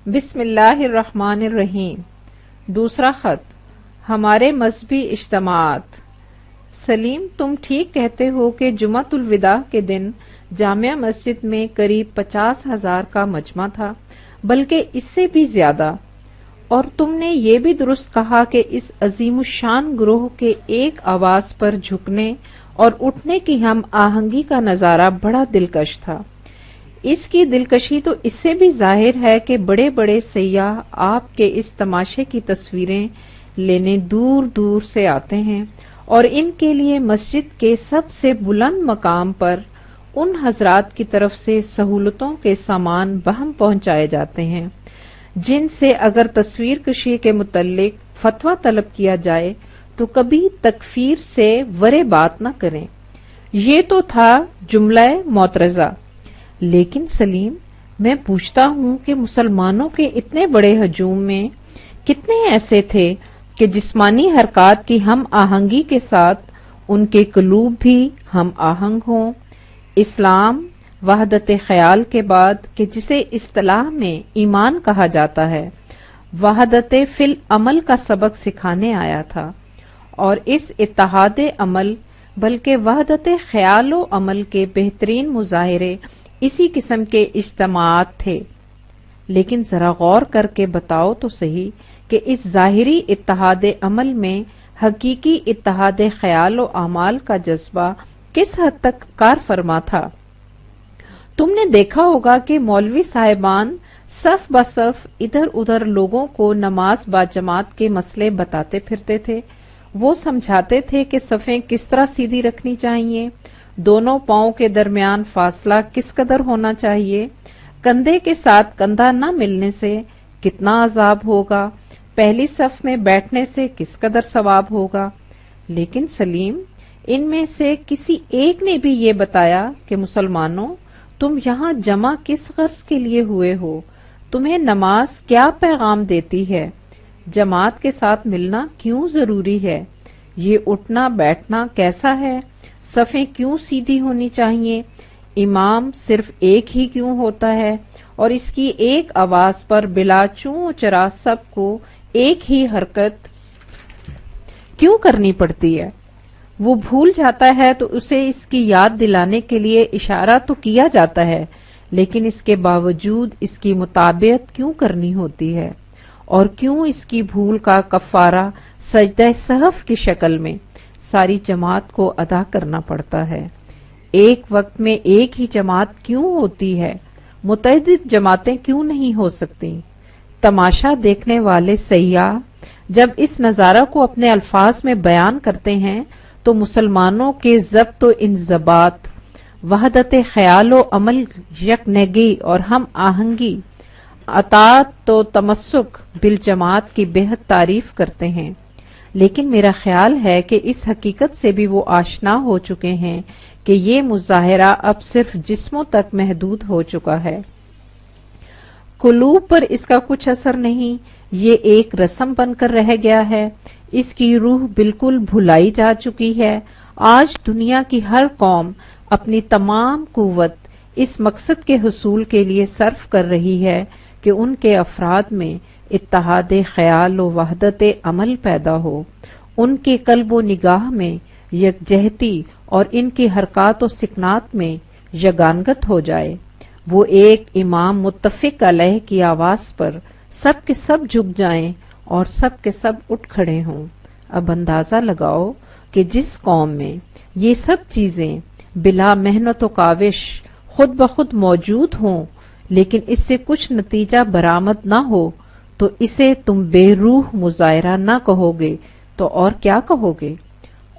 بسم اللہ الرحمن الرحیم۔ دوسرا خط، ہمارے مذہبی اجتماعات۔ سلیم، تم ٹھیک کہتے ہو کہ جمعۃ الوداع کے دن جامع مسجد میں قریب 50,000 کا مجمع تھا، بلکہ اس سے بھی زیادہ، اور تم نے یہ بھی درست کہا کہ اس عظیم الشان گروہ کے ایک آواز پر جھکنے اور اٹھنے کی ہم آہنگی کا نظارہ بڑا دلکش تھا۔ اس کی دلکشی تو اس سے بھی ظاہر ہے کہ بڑے بڑے سیاح آپ کے اس تماشے کی تصویریں لینے دور دور سے آتے ہیں، اور ان کے لیے مسجد کے سب سے بلند مقام پر ان حضرات کی طرف سے سہولتوں کے سامان بہم پہنچائے جاتے ہیں جن سے اگر تصویر کشی کے متعلق فتویٰ طلب کیا جائے تو کبھی تکفیر سے ورے بات نہ کریں۔ یہ تو تھا جملہ معترضہ، لیکن سلیم، میں پوچھتا ہوں کہ مسلمانوں کے اتنے بڑے ہجوم میں کتنے ایسے تھے کہ جسمانی حرکات کی ہم آہنگی کے ساتھ ان کے قلوب بھی ہم آہنگ ہوں؟ اسلام وحدت خیال کے بعد کہ جسے اصطلاح میں ایمان کہا جاتا ہے، وحدت فی العمل کا سبق سکھانے آیا تھا، اور اس اتحاد عمل بلکہ وحدت خیال و عمل کے بہترین مظاہرے اسی قسم کے اجتماعات تھے۔ لیکن ذرا غور کر کے بتاؤ تو صحیح کہ اس ظاہری اتحاد عمل میں حقیقی اتحاد خیال و اعمال کا جذبہ کس حد تک کار فرما تھا؟ تم نے دیکھا ہوگا کہ مولوی صاحبان صف بصف ادھر ادھر لوگوں کو نماز با جماعت کے مسئلے بتاتے پھرتے تھے۔ وہ سمجھاتے تھے کہ صفیں کس طرح سیدھی رکھنی چاہیے، دونوں پاؤں کے درمیان فاصلہ کس قدر ہونا چاہیے، کندھے کے ساتھ کندھا نہ ملنے سے کتنا عذاب ہوگا، پہلی صف میں بیٹھنے سے کس قدر ثواب ہوگا۔ لیکن سلیم، ان میں سے کسی ایک نے بھی یہ بتایا کہ مسلمانوں، تم یہاں جمع کس غرض کے لیے ہوئے ہو؟ تمہیں نماز کیا پیغام دیتی ہے؟ جماعت کے ساتھ ملنا کیوں ضروری ہے؟ یہ اٹھنا بیٹھنا کیسا ہے؟ صفیں کیوں سیدھی ہونی چاہیے؟ امام صرف ایک ہی کیوں ہوتا ہے؟ اور اس کی ایک آواز پر بلا چوں چرا سب کو ایک ہی حرکت کیوں کرنی پڑتی ہے؟ وہ بھول جاتا ہے تو اسے اس کی یاد دلانے کے لیے اشارہ تو کیا جاتا ہے، لیکن اس کے باوجود اس کی مطابقت کیوں کرنی ہوتی ہے؟ اور کیوں اس کی بھول کا کفارہ سجدہ سہو کی شکل میں ساری جماعت کو ادا کرنا پڑتا ہے؟ ایک وقت میں ایک ہی جماعت کیوں ہوتی ہے؟ متعدد جماعتیں کیوں نہیں ہو سکتی؟ تماشا دیکھنے والے سیاح جب اس نظارہ کو اپنے الفاظ میں بیان کرتے ہیں تو مسلمانوں کے ضبط و انضباط، وحدت خیال و عمل، یکنگی اور ہم آہنگی، اطاعت و تمسک بالجماعت کی بہت تعریف کرتے ہیں۔ لیکن میرا خیال ہے کہ اس حقیقت سے بھی وہ آشنا ہو چکے ہیں کہ یہ مظاہرہ اب صرف جسموں تک محدود ہو چکا ہے، قلوب پر اس کا کچھ اثر نہیں، یہ ایک رسم بن کر رہ گیا ہے، اس کی روح بالکل بھلائی جا چکی ہے۔ آج دنیا کی ہر قوم اپنی تمام قوت اس مقصد کے حصول کے لیے صرف کر رہی ہے کہ ان کے افراد میں اتحاد خیال و وحدت عمل پیدا ہو، ان کے قلب و نگاہ میں یکجہتی اور ان کی حرکات و سکنات میں یگانگت ہو جائے۔ وہ ایک امام متفق علیہ کی آواز پر سب کے سب جھک جائیں اور سب کے سب اٹھ کھڑے ہوں۔ اب اندازہ لگاؤ کہ جس قوم میں یہ سب چیزیں بلا محنت و کاوش خود بخود موجود ہوں لیکن اس سے کچھ نتیجہ برآمد نہ ہو تو اسے تم بے روح مظاہرہ نہ کہو گے تو اور کیا کہو گے؟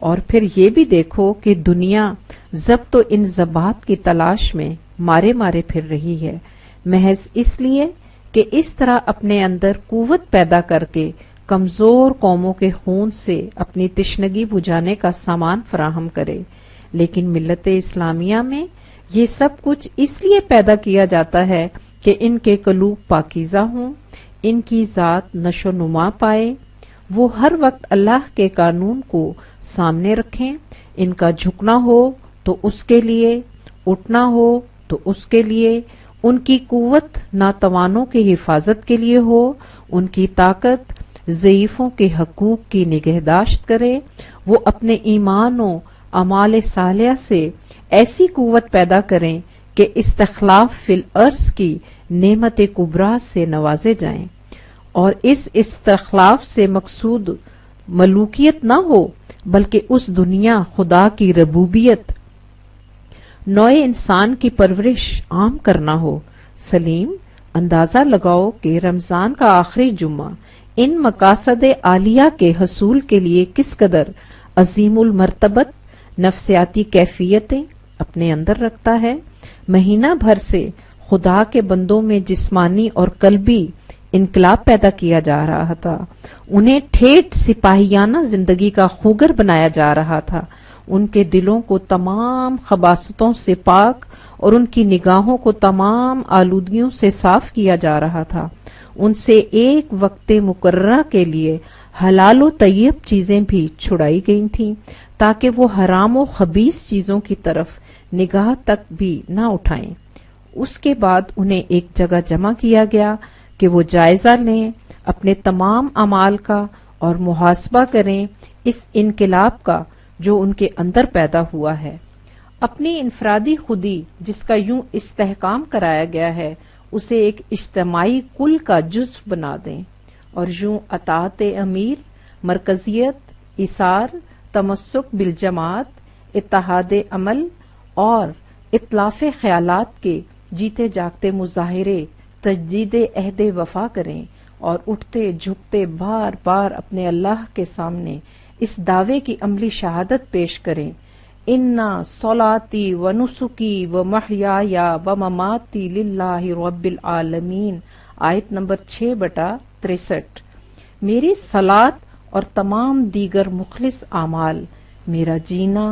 اور پھر یہ بھی دیکھو کہ دنیا ضبط و انضباط کی تلاش میں مارے مارے پھر رہی ہے، محض اس لیے کہ اس طرح اپنے اندر قوت پیدا کر کے کمزور قوموں کے خون سے اپنی تشنگی بجھانے کا سامان فراہم کرے۔ لیکن ملت اسلامیہ میں یہ سب کچھ اس لیے پیدا کیا جاتا ہے کہ ان کے قلوب پاکیزہ ہوں، ان کی ذات نشو و نما پائے، وہ ہر وقت اللہ کے قانون کو سامنے رکھیں، ان کا جھکنا ہو تو اس کے لیے، اٹھنا ہو تو اس کے لیے، ان کی قوت ناتوانوں کی حفاظت کے لیے ہو، ان کی طاقت ضعیفوں کے حقوق کی نگہداشت کرے، وہ اپنے ایمان و اعمال صالحہ سے ایسی قوت پیدا کریں کہ استخلاف فی الارض کی نعمت کبریٰ سے نوازے جائیں، اور اس استخلاف سے مقصود ملوکیت نہ ہو بلکہ اس دنیا خدا کی ربوبیت نوع انسان کی پرورش عام کرنا ہو۔ سلیم، اندازہ لگاؤ کہ رمضان کا آخری جمعہ ان مقاصد عالیہ کے حصول کے لیے کس قدر عظیم المرتبت نفسیاتی کیفیتیں اپنے اندر رکھتا ہے۔ مہینہ بھر سے خدا کے بندوں میں جسمانی اور قلبی انقلاب پیدا کیا جا رہا تھا، انہیں ٹھیٹ سپاہیانہ زندگی کا خوگر بنایا جا رہا تھا، ان کے دلوں کو تمام خباثتوں سے پاک اور ان کی نگاہوں کو تمام آلودگیوں سے صاف کیا جا رہا تھا، ان سے ایک وقت مقررہ کے لیے حلال و طیب چیزیں بھی چھڑائی گئی تھیں تاکہ وہ حرام و خبیث چیزوں کی طرف نگاہ تک بھی نہ اٹھائیں۔ اس کے بعد انہیں ایک جگہ جمع کیا گیا کہ وہ جائزہ لیں اپنے تمام اعمال کا اور محاسبہ کریں اس انقلاب کا جو ان کے اندر پیدا ہوا ہے۔ اپنی انفرادی خودی جس کا یوں استحکام کرایا گیا ہے اسے ایک اجتماعی کل کا جزو بنا دیں، اور یوں اطاعت امیر، مرکزیت، ایثار، تمسک بالجماعت، اتحاد عمل اور اتلاف خیالات کے جیتے جاگتے مظاہرے تجدید عہد وفا کریں، اور اٹھتے جھکتے بار بار اپنے اللہ کے سامنے اس دعوے کی عملی شہادت پیش کریں، اِنَّ صَلَاتِي وَنُسُكِي وَمَحْيَايَ وَمَمَاتِي لِلَّهِ رَبِّ الْعَالَمِينَ، آیت نمبر 6/63۔ میری صلات اور تمام دیگر مخلص اعمال، میرا جینا،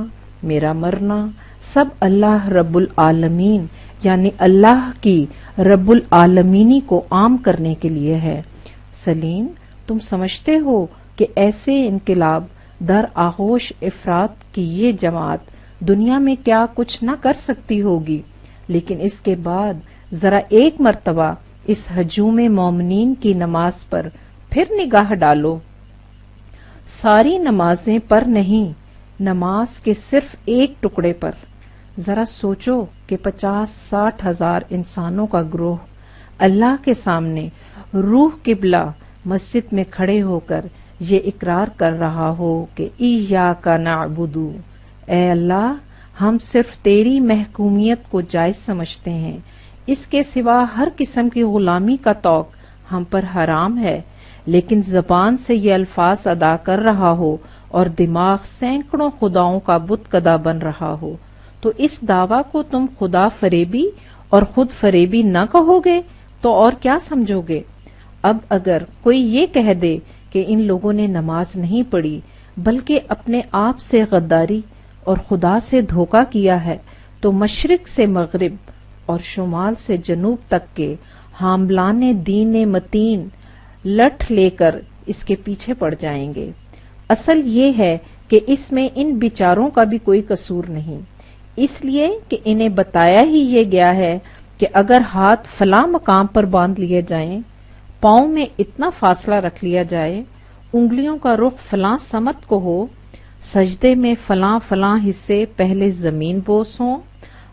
میرا مرنا، سب اللہ رب العالمین یعنی اللہ کی رب العالمینی کو عام کرنے کے لیے ہے۔ سلیم، تم سمجھتے ہو کہ ایسے انقلاب در آغوش افراد کی یہ جماعت دنیا میں کیا کچھ نہ کر سکتی ہوگی، لیکن اس کے بعد ذرا ایک مرتبہ اس ہجوم مومنین کی نماز پر پھر نگاہ ڈالو۔ ساری نمازیں پر نہیں، نماز کے صرف ایک ٹکڑے پر۔ ذرا سوچو کہ 50-60 ہزار انسانوں کا گروہ اللہ کے سامنے روح قبلہ مسجد میں کھڑے ہو کر یہ اقرار کر رہا ہو کہ ایاک نعبد، اے اللہ ہم صرف تیری محکومیت کو جائز سمجھتے ہیں، اس کے سوا ہر قسم کی غلامی کا طوق ہم پر حرام ہے، لیکن زبان سے یہ الفاظ ادا کر رہا ہو اور دماغ سینکڑوں خداؤں کا بت کدا بن رہا ہو، تو اس دعویٰ کو تم خدا فریبی اور خود فریبی نہ کہو گے تو اور کیا سمجھو گے؟ اب اگر کوئی یہ کہہ دے کہ ان لوگوں نے نماز نہیں پڑھی بلکہ اپنے آپ سے غداری اور خدا سے دھوکہ کیا ہے، تو مشرق سے مغرب اور شمال سے جنوب تک کے حاملان دین متین لٹھ لے کر اس کے پیچھے پڑ جائیں گے۔ اصل یہ ہے کہ اس میں ان بیچاروں کا بھی کوئی قصور نہیں، اس لیے کہ انہیں بتایا ہی یہ گیا ہے کہ اگر ہاتھ فلاں مقام پر باندھ لیے جائیں، پاؤں میں اتنا فاصلہ رکھ لیا جائے، انگلیوں کا رخ فلاں سمت کو ہو، سجدے میں فلاں فلاں حصے پہلے زمین بوس ہوں،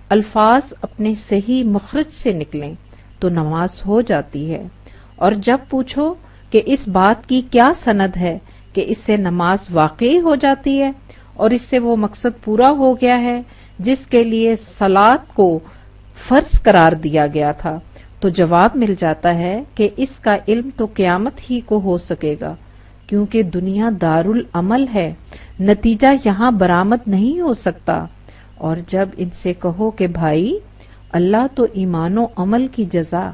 الفاظ اپنے صحیح مخرج سے نکلیں تو نماز ہو جاتی ہے۔ اور جب پوچھو کہ اس بات کی کیا سند ہے کہ اس سے نماز واقعی ہو جاتی ہے اور اس سے وہ مقصد پورا ہو گیا ہے جس کے لیے صلات کو فرض قرار دیا گیا تھا، تو جواب مل جاتا ہے کہ اس کا علم تو قیامت ہی کو ہو سکے گا، کیونکہ دنیا دارالعمل ہے، نتیجہ یہاں برآمد نہیں ہو سکتا۔ اور جب ان سے کہو کہ بھائی اللہ تو ایمان و عمل کی جزا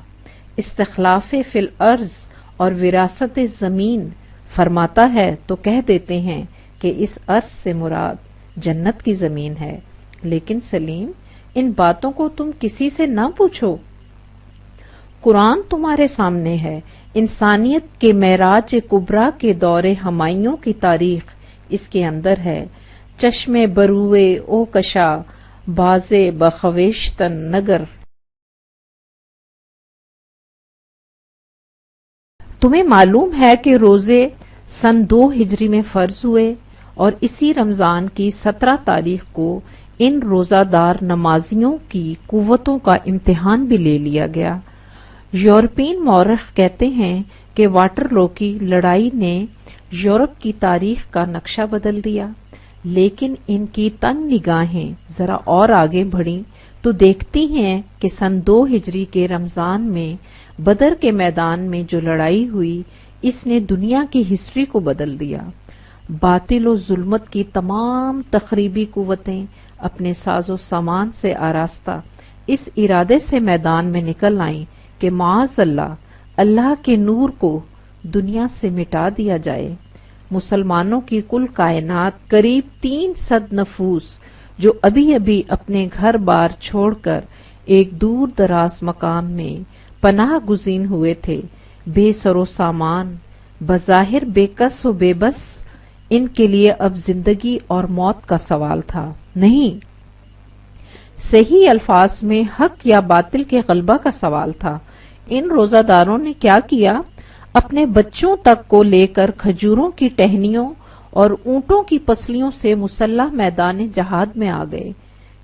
استخلاف فی الارض اور وراثت زمین فرماتا ہے، تو کہہ دیتے ہیں کہ اس ارض سے مراد جنت کی زمین ہے۔ لیکن سلیم، ان باتوں کو تم کسی سے نہ پوچھو، قرآن تمہارے سامنے ہے، انسانیت کے معراج کبریٰ کے دور ہمائیوں کی تاریخ اس کے اندر ہے۔ چشم بروئے او کشا بازے بخویشتن نگر تمہیں معلوم ہے کہ روزے سن 2 ہجری میں فرض ہوئے اور اسی رمضان کی 17 تاریخ کو ان روزہ دار نمازیوں کی قوتوں کا امتحان بھی لے لیا گیا۔ یورپین مورخ کہتے ہیں کہ واٹرلو کی لڑائی نے یورپ کی تاریخ کا نقشہ بدل دیا، لیکن ان کی تنگ نگاہیں ذرا اور آگے بڑھیں تو دیکھتی ہیں کہ سن 2 ہجری کے رمضان میں بدر کے میدان میں جو لڑائی ہوئی اس نے دنیا کی ہسٹری کو بدل دیا۔ باطل و ظلمت کی تمام تخریبی قوتیں اپنے ساز و سامان سے آراستہ اس ارادے سے میدان میں نکل آئیں کہ معاذ اللہ کے نور کو دنیا سے مٹا دیا جائے۔ مسلمانوں کی کل کائنات قریب 300 نفوس جو ابھی ابھی اپنے گھر بار چھوڑ کر ایک دور دراز مقام میں پناہ گزین ہوئے تھے، بے سر و سامان، بظاہر بے کس و بے بس، ان کے لیے اب زندگی اور موت کا سوال تھا، نہیں، صحیح الفاظ میں حق یا باطل کے غلبہ کا سوال تھا۔ ان روزہ داروں نے کیا کیا؟ اپنے بچوں تک کو لے کر کھجوروں کی ٹہنیوں اور اونٹوں کی پسلیوں سے مسلح میدان جہاد میں آ گئے۔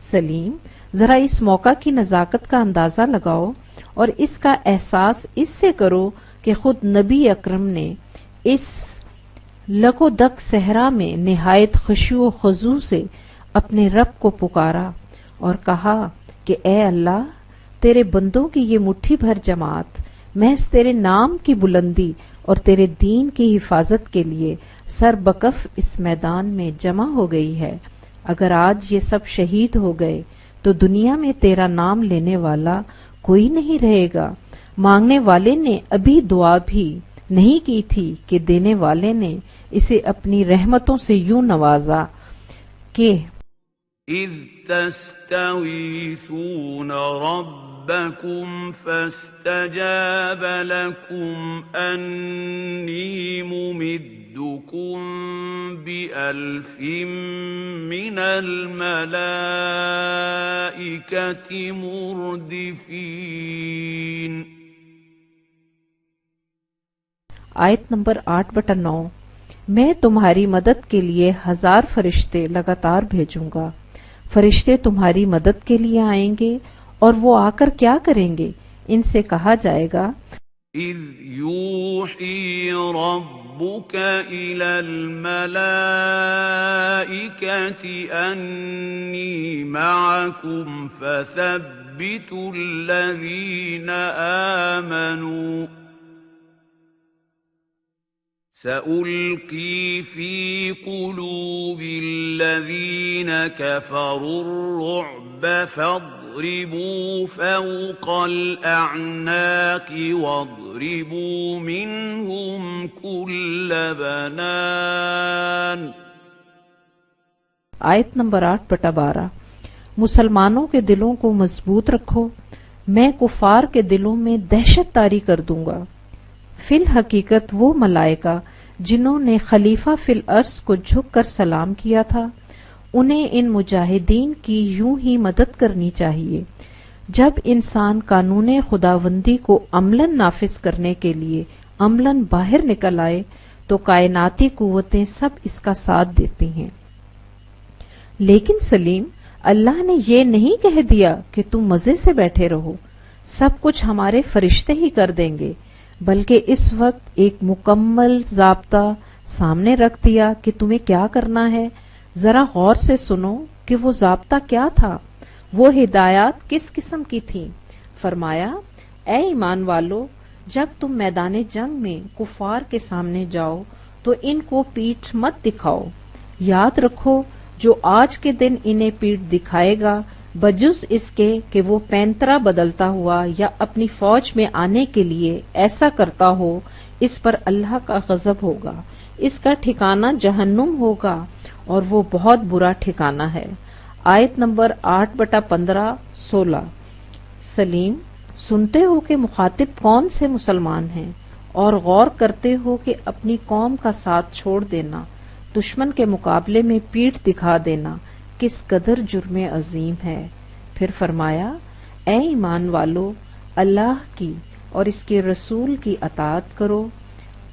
سلیم، ذرا اس موقع کی نزاکت کا اندازہ لگاؤ اور اس کا احساس اس سے کرو کہ خود نبی اکرم نے اس لگ و دک صحرا میں نہایت خشوع و خضوع سے اپنے رب کو پکارا اور کہا کہ اے اللہ، تیرے بندوں کی یہ مٹھی بھر جماعت محض تیرے نام کی بلندی اور تیرے دین کی حفاظت کے لیے سر بکف اس میدان میں جمع ہو گئی ہے۔ اگر آج یہ سب شہید ہو گئے تو دنیا میں تیرا نام لینے والا کوئی نہیں رہے گا۔ مانگنے والے نے ابھی دعا بھی نہیں کی تھی کہ دینے والے نے اسے اپنی رحمتوں سے یوں نوازا کہ اذ تستغیثون ربکم فاستجاب لکم انی ممدکم بألف من الملائکۃ مردفین۔ آیت نمبر 8/9۔ میں تمہاری مدد کے لیے 1000 فرشتے لگاتار بھیجوں گا۔ فرشتے تمہاری مدد کے لیے آئیں گے اور وہ آ کر کیا کریں گے؟ ان سے کہا جائے گا اذ یوحی ربک الی الملائکۃ انی معکم فثبتوا الذین آمنوا سألقی فی قلوب الذین کفروا الرعب فاضربوا فوق الأعناق واضربوا منهم كل بنان۔ آیت نمبر 8/12۔ مسلمانوں کے دلوں کو مضبوط رکھو، میں کفار کے دلوں میں دہشت طاری کر دوں گا۔ فی الحقیقت وہ ملائکہ جنہوں نے خلیفہ فی الارض کو جھک کر سلام کیا تھا، انہیں ان مجاہدین کی یوں ہی مدد کرنی چاہیے۔ جب انسان قانون خداوندی کو عملاً نافذ کرنے کے لیے عملاً باہر نکل آئے تو کائناتی قوتیں سب اس کا ساتھ دیتی ہیں۔ لیکن سلیم، اللہ نے یہ نہیں کہہ دیا کہ تم مزے سے بیٹھے رہو، سب کچھ ہمارے فرشتے ہی کر دیں گے، بلکہ اس وقت ایک مکمل ضابطہ سامنے رکھ دیا کہ تمہیں کیا کرنا ہے۔ ذرا غور سے سنو کہ وہ ضابطہ کیا تھا، وہ ہدایات کس قسم کی تھیں۔ فرمایا، اے ایمان والو، جب تم میدان جنگ میں کفار کے سامنے جاؤ تو ان کو پیٹھ مت دکھاؤ۔ یاد رکھو، جو آج کے دن انہیں پیٹھ دکھائے گا بجز اس کے کہ وہ پینترا بدلتا ہوا یا اپنی فوج میں آنے کے لیے ایسا کرتا ہو، اس پر اللہ کا غضب ہوگا، اس کا ٹھکانہ جہنم ہوگا اور وہ بہت برا ٹھکانہ ہے۔ آیت نمبر 8/15-16۔ سلیم، سنتے ہو کہ مخاطب کون سے مسلمان ہیں اور غور کرتے ہو کہ اپنی قوم کا ساتھ چھوڑ دینا، دشمن کے مقابلے میں پیٹھ دکھا دینا کس قدر جرم عظیم ہے۔ پھر فرمایا، اے ایمان والو، اللہ کی اور اس کے رسول کی اطاعت کرو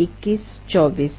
21, 24।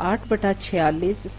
8/46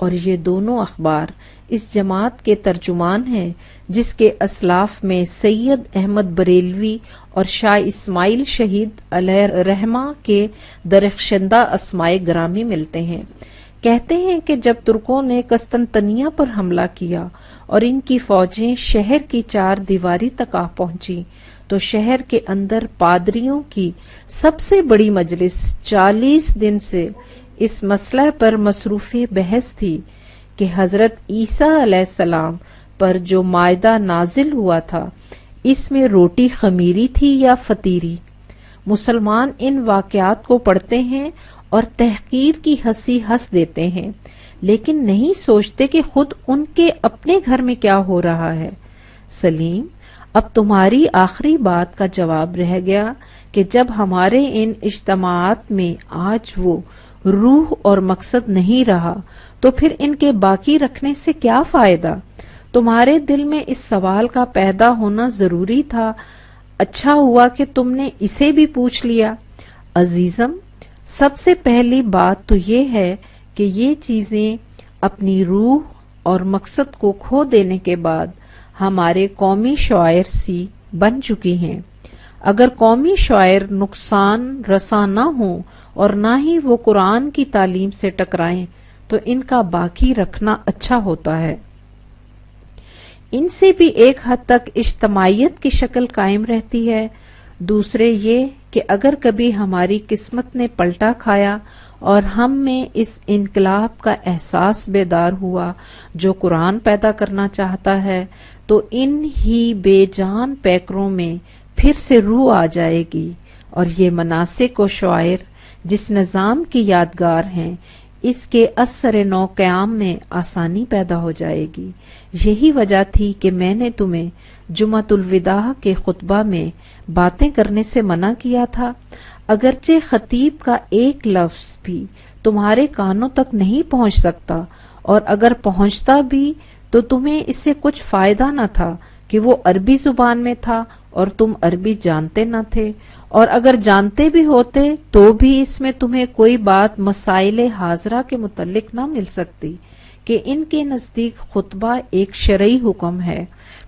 اور یہ دونوں اخبار اس جماعت کے ترجمان ہیں جس کے اسلاف میں سید احمد بریلوی اور شاہ اسماعیل شہید علیہ رحمہ کے درخشندہ اسماء گرامی ملتے ہیں۔ کہتے ہیں کہ جب ترکوں نے قسطنطنیہ پر حملہ کیا اور ان کی فوجیں شہر کی 4 دیواری تک آ پہنچی تو شہر کے اندر پادریوں کی سب سے بڑی مجلس 40 دن سے اس مسئلہ پر مصروف بحث تھی کہ حضرت عیسیٰ علیہ السلام پر جو مائدہ نازل ہوا تھا اس میں روٹی خمیری تھی یا فطیری۔ مسلمان ان واقعات کو پڑھتے ہیں اور تحقیر کی ہنسی ہنس دیتے ہیں، لیکن نہیں سوچتے کہ خود ان کے اپنے گھر میں کیا ہو رہا ہے۔ سلیم، اب تمہاری آخری بات کا جواب رہ گیا کہ جب ہمارے ان اجتماعات میں آج وہ روح اور مقصد نہیں رہا تو پھر ان کے باقی رکھنے سے کیا فائدہ؟ تمہارے دل میں اس سوال کا پیدا ہونا ضروری تھا، اچھا ہوا کہ تم نے اسے بھی پوچھ لیا۔ عزیزم، سب سے پہلی بات تو یہ ہے کہ یہ چیزیں اپنی روح اور مقصد کو کھو دینے کے بعد ہمارے قومی شعائر سی بن چکی ہیں۔ اگر قومی شعائر نقصان رساں نہ ہوں اور نہ ہی وہ قرآن کی تعلیم سے ٹکرائیں تو ان کا باقی رکھنا اچھا ہوتا ہے۔ ان سے بھی ایک حد تک اجتماعیت کی شکل قائم رہتی ہے۔ دوسرے یہ کہ اگر کبھی ہماری قسمت نے پلٹا کھایا اور ہم میں اس انقلاب کا احساس بیدار ہوا جو قرآن پیدا کرنا چاہتا ہے تو ان ہی بے جان پیکروں میں پھر سے روح آ جائے گی اور یہ مناسک و شعائر جس نظام کی یادگار ہیں اس کے اثر نو قیام میں آسانی پیدا ہو جائے گی۔ یہی وجہ تھی کہ میں نے تمہیں جمعۃ الوداع کے خطبہ میں باتیں کرنے سے منع کیا تھا۔ اگرچہ خطیب کا ایک لفظ بھی تمہارے کانوں تک نہیں پہنچ سکتا، اور اگر پہنچتا بھی تو تمہیں اس سے کچھ فائدہ نہ تھا کہ وہ عربی زبان میں تھا اور تم عربی جانتے نہ تھے، اور اگر جانتے بھی ہوتے تو بھی اس میں تمہیں کوئی بات مسائل حاضرہ کے متعلق نہ مل سکتی کہ ان کے نزدیک خطبہ ایک شرعی حکم ہے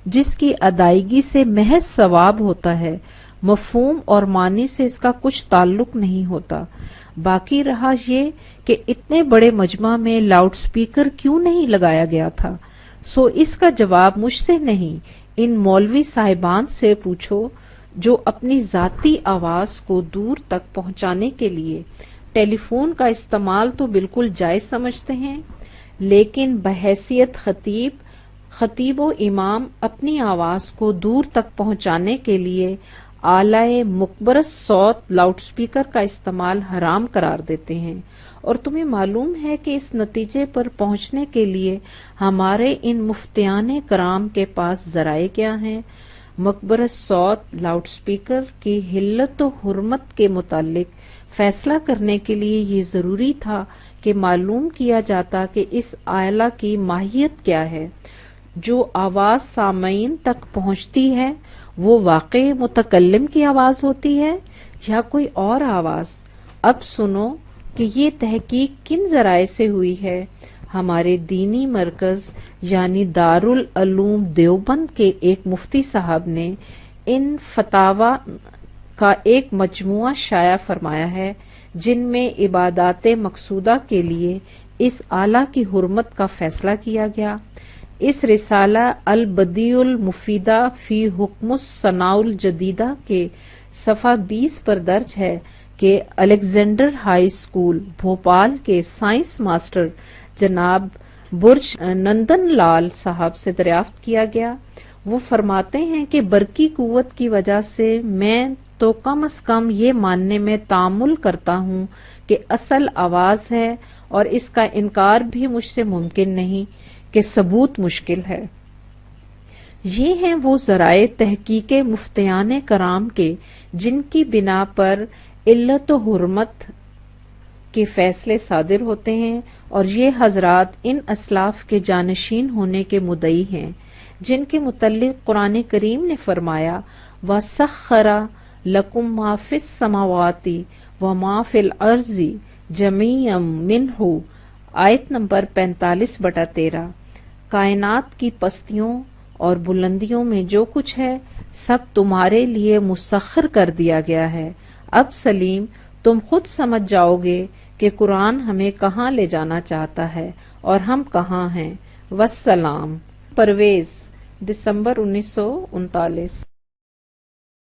جس کی ادائیگی سے محض ثواب ہوتا ہے، مفہوم اور معنی سے اس کا کچھ تعلق نہیں ہوتا۔ باقی رہا یہ کہ اتنے بڑے مجمع میں لاؤڈ سپیکر کیوں نہیں لگایا گیا تھا، سو اس کا جواب مجھ سے نہیں ان مولوی صاحبان سے پوچھو جو اپنی ذاتی آواز کو دور تک پہنچانے کے لیے ٹیلی فون کا استعمال تو بالکل جائز سمجھتے ہیں، لیکن بحیثیت خطیب و امام اپنی آواز کو دور تک پہنچانے کے لیے اعلی مکبرس صوت لاؤڈ سپیکر کا استعمال حرام قرار دیتے ہیں۔ اور تمہیں معلوم ہے کہ اس نتیجے پر پہنچنے کے لیے ہمارے ان مفتیان کرام کے پاس ذرائع کیا ہیں؟ مکبرس صوت لاؤڈ سپیکر کی حلت و حرمت کے متعلق فیصلہ کرنے کے لیے یہ ضروری تھا کہ معلوم کیا جاتا کہ اس آلہ کی ماہیت کیا ہے۔ جو آواز سامعین تک پہنچتی ہے وہ واقعی متکلم کی آواز ہوتی ہے یا کوئی اور آواز؟ اب سنو کہ یہ تحقیق کن ذرائع سے ہوئی ہے۔ ہمارے دینی مرکز یعنی دارالعلوم دیوبند کے ایک مفتی صاحب نے ان فتاوی کا ایک مجموعہ شائع فرمایا ہے جن میں عبادات مقصودہ کے لیے اس آلہ کی حرمت کا فیصلہ کیا گیا۔ اس رسالہ البدیع المفیدہ فی حکم الصناع الجدیدہ کے صفحہ 20 پر درج ہے کہ الیگزینڈر ہائی اسکول بھوپال کے سائنس ماسٹر جناب برج نندن لال صاحب سے دریافت کیا گیا۔ وہ فرماتے ہیں کہ برقی قوت کی وجہ سے میں تو کم از کم یہ ماننے میں تعامل کرتا ہوں کہ اصل آواز ہے، اور اس کا انکار بھی مجھ سے ممکن نہیں کہ ثبوت مشکل ہے۔ یہ ہیں وہ ذرائع تحقیق مفتیان کرام کے جن کی بنا پر علت و حرمت کے فیصلے صادر ہوتے ہیں، اور یہ حضرات ان اسلاف کے جانشین ہونے کے مدعی ہیں جن کے متعلق قرآن کریم نے فرمایا وَسَخَّرَ لَكُم مَّا فِي السَّمَاوَاتِ وَمَا فِي الْأَرْضِ جَمِيعًا مِّنْهُ آیت نمبر 45/13۔ کائنات کی پستیوں اور بلندیوں میں جو کچھ ہے سب تمہارے لیے مسخر کر دیا گیا ہے۔ اب سلیم تم خود سمجھ جاؤ گے کہ قرآن ہمیں کہاں لے جانا چاہتا ہے اور ہم کہاں ہیں۔ والسلام۔ پرویز، دسمبر 1939۔